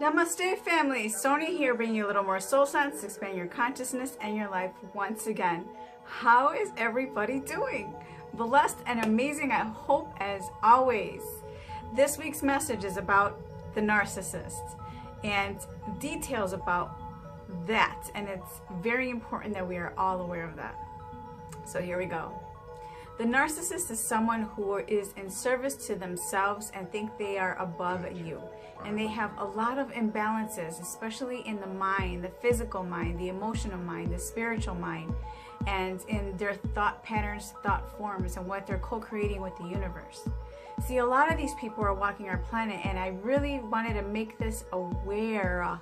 Namaste family, Sonia here bringing you a little more soul science to expand your consciousness and your life once again. How is everybody doing? Blessed and amazing, I hope, as always. This week's message is about the narcissist and details about that, and it's very important that we are all aware of that. So here we go. The narcissist is someone who is in service to themselves and think they are above you. And they have a lot of imbalances, especially in the mind, the physical mind, the emotional mind, the spiritual mind, and in their thought patterns, thought forms, and what they're co-creating with the universe. See, a lot of these people are walking our planet, and I really wanted to make this aware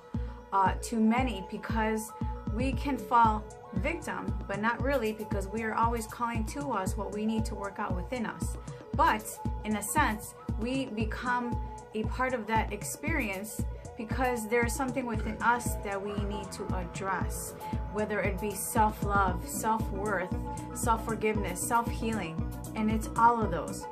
to many, because we can fall victim, but not really, because we are always calling to us what we need to work out within us. But in a sense, we become a part of that experience because there's something within us that we need to address, whether it be self-love, self-worth, self-forgiveness, self-healing, and it's all of those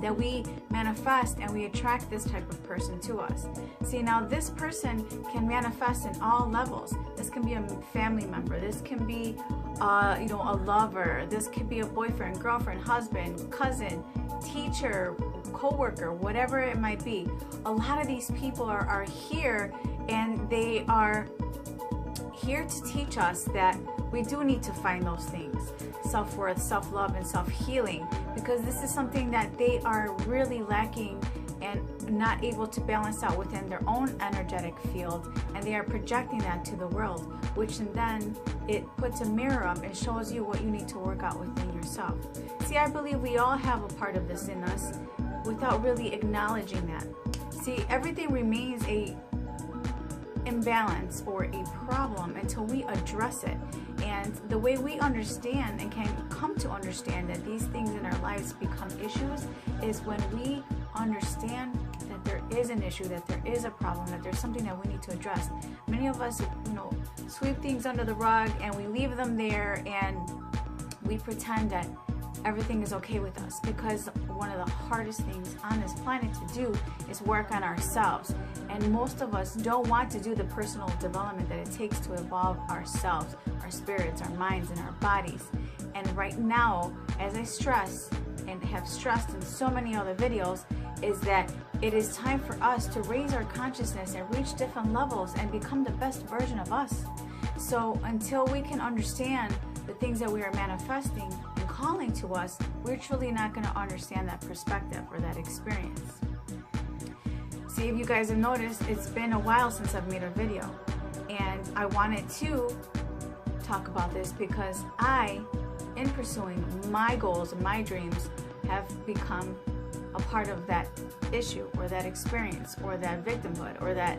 that we manifest, and we attract this type of person to us. See, now this person can manifest in all levels. This can be a family member, this can be a lover, this could be a boyfriend, girlfriend, husband, cousin, teacher, co-worker, whatever it might be. A lot of these people are here, and they are here to teach us that we do need to find those things: self-worth, self-love, and self-healing, because this is something that they are really lacking and not able to balance out within their own energetic field, and they are projecting that to the world, which then it puts a mirror up and shows you what you need to work out within yourself. See, I believe we all have a part of this in us without really acknowledging that. See, everything remains a imbalance or a problem until we address it. And the way we understand and can come to understand that these things in our lives become issues is when we understand that there is an issue, that there is a problem, that there's something that we need to address. Many of us, sweep things under the rug, and we leave them there, and we pretend that everything is okay with us, because one of the hardest things on this planet to do is work on ourselves. And most of us don't want to do the personal development that it takes to evolve ourselves, our spirits, our minds, and our bodies. And right now, as I stress and have stressed in so many other videos, is that it is time for us to raise our consciousness and reach different levels and become the best version of us. So until we can understand the things that we are manifesting and calling to us, we're truly not going to understand that perspective or that experience. See, if you guys have noticed, it's been a while since I've made a video, and I wanted to talk about this because I, in pursuing my goals and my dreams, have become a part of that issue or that experience or that victimhood or that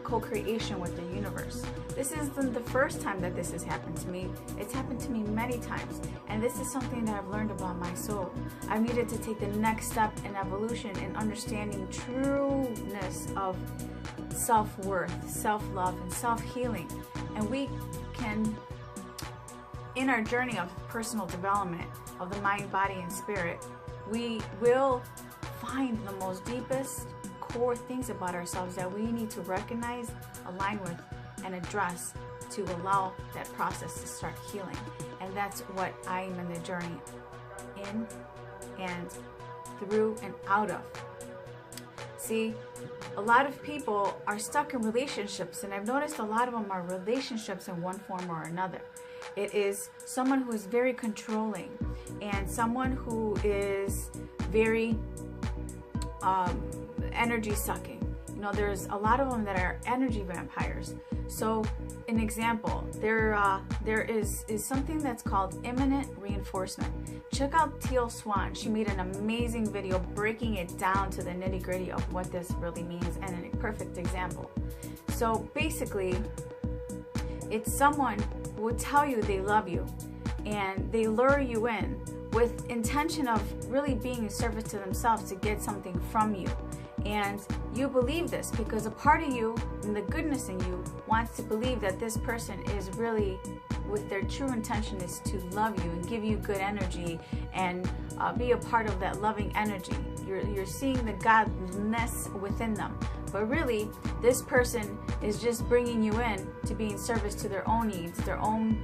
co-creation with the universe. This isn't the first time that this has happened to me. It's happened to me many times, and this is something that I've learned about my soul. I've needed to take the next step in evolution and understanding trueness of self-worth, self-love, and self-healing. And we can, in our journey of personal development of the mind, body, and spirit, we will find the most deepest core things about ourselves that we need to recognize, align with, and address to allow that process to start healing. And that's what I am in the journey in and through and out of. See, a lot of people are stuck in relationships, and I've noticed a lot of them are relationships in one form or another. It is someone who is very controlling and someone who is very energy sucking. You know, there's a lot of them that are energy vampires. So, an example, there is something that's called imminent reinforcement. Check out Teal Swan. She made an amazing video breaking it down to the nitty-gritty of what this really means, and a perfect example. So basically, it's someone who will tell you they love you, and they lure you in with intention of really being a service to themselves to get something from you. And you believe this because a part of you and the goodness in you wants to believe that this person is really, with their true intention, is to love you and give you good energy and be a part of that loving energy. You're seeing the godness within them. But really, this person is just bringing you in to be in service to their own needs, their own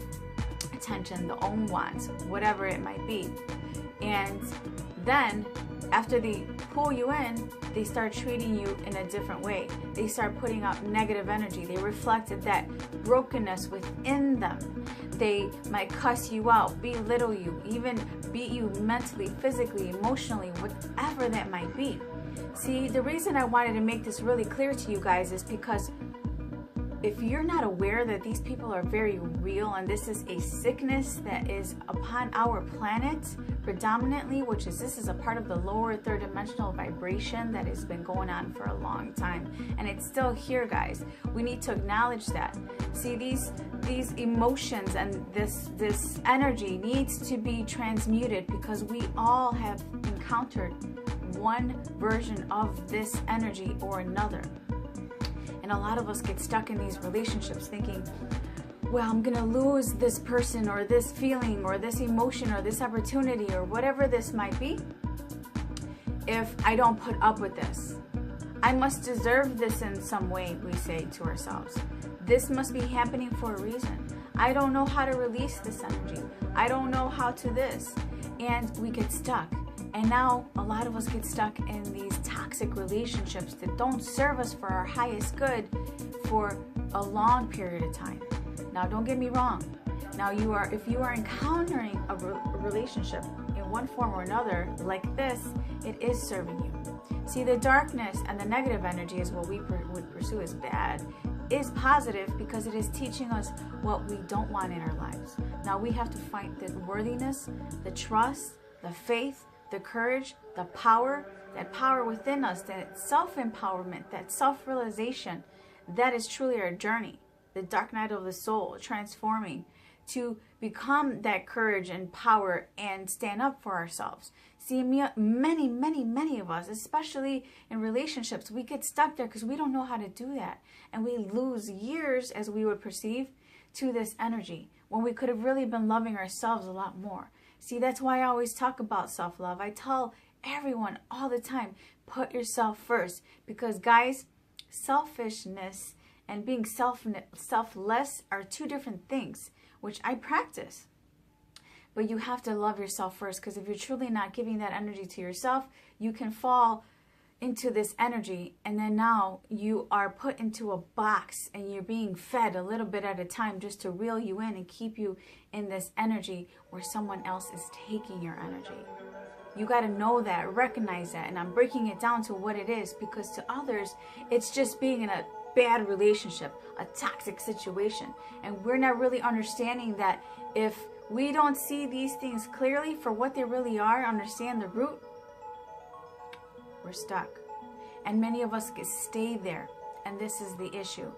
attention, their own wants, whatever it might be. And then, after they pull you in, they start treating you in a different way. They start putting out negative energy. They reflected that brokenness within them. They might cuss you out, belittle you, even beat you mentally, physically, emotionally, whatever that might be. See, the reason I wanted to make this really clear to you guys is because if you're not aware that these people are very real and this is a sickness that is upon our planet predominantly, this is a part of the lower third dimensional vibration that has been going on for a long time, and it's still here, guys. We need to acknowledge that. See, these emotions and this energy needs to be transmuted because we all have encountered one version of this energy or another. And a lot of us get stuck in these relationships thinking, well, I'm gonna lose this person or this feeling or this emotion or this opportunity or whatever this might be if I don't put up with this. I must deserve this in some way, we say to ourselves. This must be happening for a reason. I don't know how to release this energy. I don't know how to this. And we get stuck. And now a lot of us get stuck in these toxic relationships that don't serve us for our highest good for a long period of time. Now, don't get me wrong. Now, if you are encountering a relationship in one form or another like this, it is serving you. See, the darkness and the negative energy is what we would pursue as bad, is positive because it is teaching us what we don't want in our lives. Now, we have to find the worthiness, the trust, the faith, the courage, the power, that power within us, that self-empowerment, that self-realization. That is truly our journey, the dark night of the soul, transforming to become that courage and power and stand up for ourselves. See, many of us, especially in relationships, we get stuck there because we don't know how to do that. And we lose years, as we would perceive, to this energy when we could have really been loving ourselves a lot more. See, that's why I always talk about self-love. I tell everyone all the time, put yourself first. Because, guys, selfishness and being selfless are two different things, which I practice. But you have to love yourself first, because if you're truly not giving that energy to yourself, you can fall into this energy, and then now you are put into a box and you're being fed a little bit at a time just to reel you in and keep you in this energy where someone else is taking your energy. You got to know that, recognize that, and I'm breaking it down to what it is, because to others it's just being in a bad relationship, a toxic situation, and we're not really understanding that if we don't see these things clearly for what they really are, understand the root, we're stuck. And many of us stay there, and this is the issue.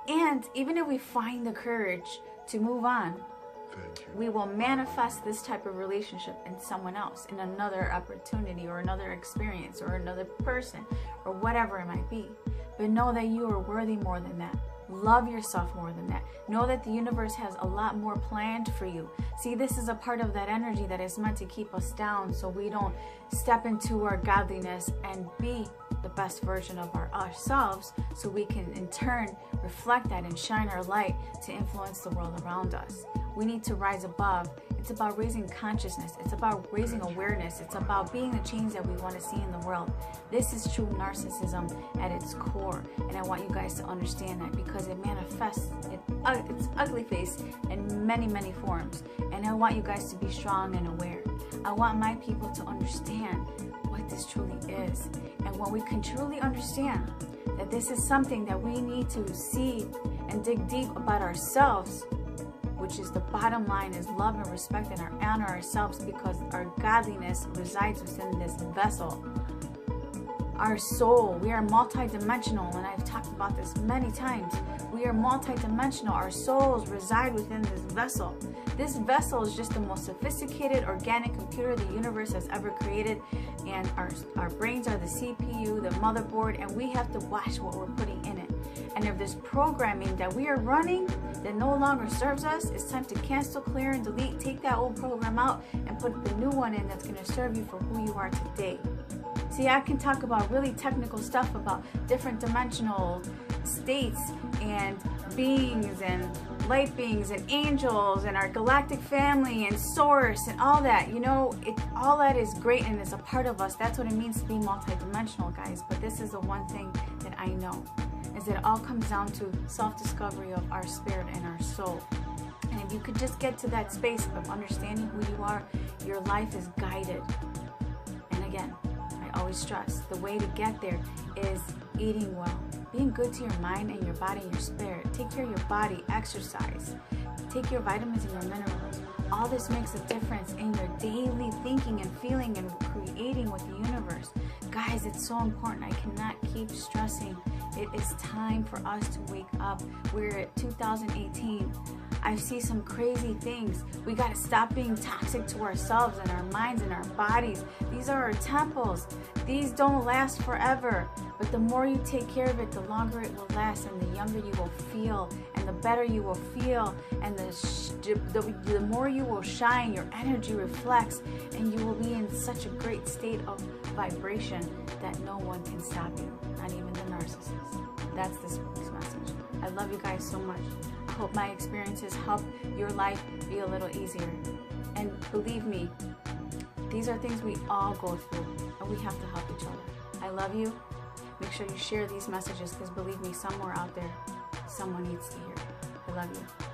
And even if we find the courage to move on, we will manifest this type of relationship in someone else, in another opportunity or another experience or another person or whatever it might be. But know that you are worthy more than that. Love yourself more than that. Know that the universe has a lot more planned for you. See, this is a part of that energy that is meant to keep us down so we don't step into our godliness and be the best version of ourselves, so we can in turn reflect that and shine our light to influence the world around us. We need to rise above It's about raising consciousness. It's about raising awareness. It's about being the change that we want to see in the world. This is true narcissism at its core. And I want you guys to understand that, because it manifests its ugly face in many, many forms. And I want you guys to be strong and aware. I want my people to understand what this truly is. And when we can truly understand that this is something that we need to see and dig deep about ourselves, which is the bottom line, is love and respect and honor ourselves, because our godliness resides within this vessel. Our soul, we are multidimensional, and I've talked about this many times. We are multidimensional. Our souls reside within this vessel. This vessel is just the most sophisticated organic computer the universe has ever created, and our brains are the CPU, the motherboard, and we have to watch what we're putting in it. And if there's programming that we are running that no longer serves us, it's time to cancel, clear, and delete. Take that old program out and put the new one in that's going to serve you for who you are today. See, I can talk about really technical stuff about different dimensional states and beings and light beings and angels and our galactic family and source and all that. You know, all that is great and is a part of us. That's what it means to be multidimensional, guys. But this is the one thing that I know, is that it all comes down to self-discovery of our spirit and our soul. And if you could just get to that space of understanding who you are, your life is guided. And again, I always stress, the way to get there is eating well, being good to your mind and your body and your spirit. Take care of your body, exercise, take your vitamins and your minerals. All this makes a difference in your daily thinking and feeling and creating with the universe. Guys, it's so important. I cannot keep stressing. It is time for us to wake up. We're at 2018. I see some crazy things. We got to stop being toxic to ourselves and our minds and our bodies. These are our temples. These don't last forever. But the more you take care of it, the longer it will last, and the younger you will feel, and the better you will feel, and the more you will shine. Your energy reflects, and you will be in such a great state of vibration that no one can stop you, not even the narcissist. That's this week's message. I love you guys so much. I hope my experiences help your life be a little easier. And believe me, these are things we all go through, and we have to help each other. I love you. Make sure you share these messages, because believe me, somewhere out there, someone needs to hear it. I love you.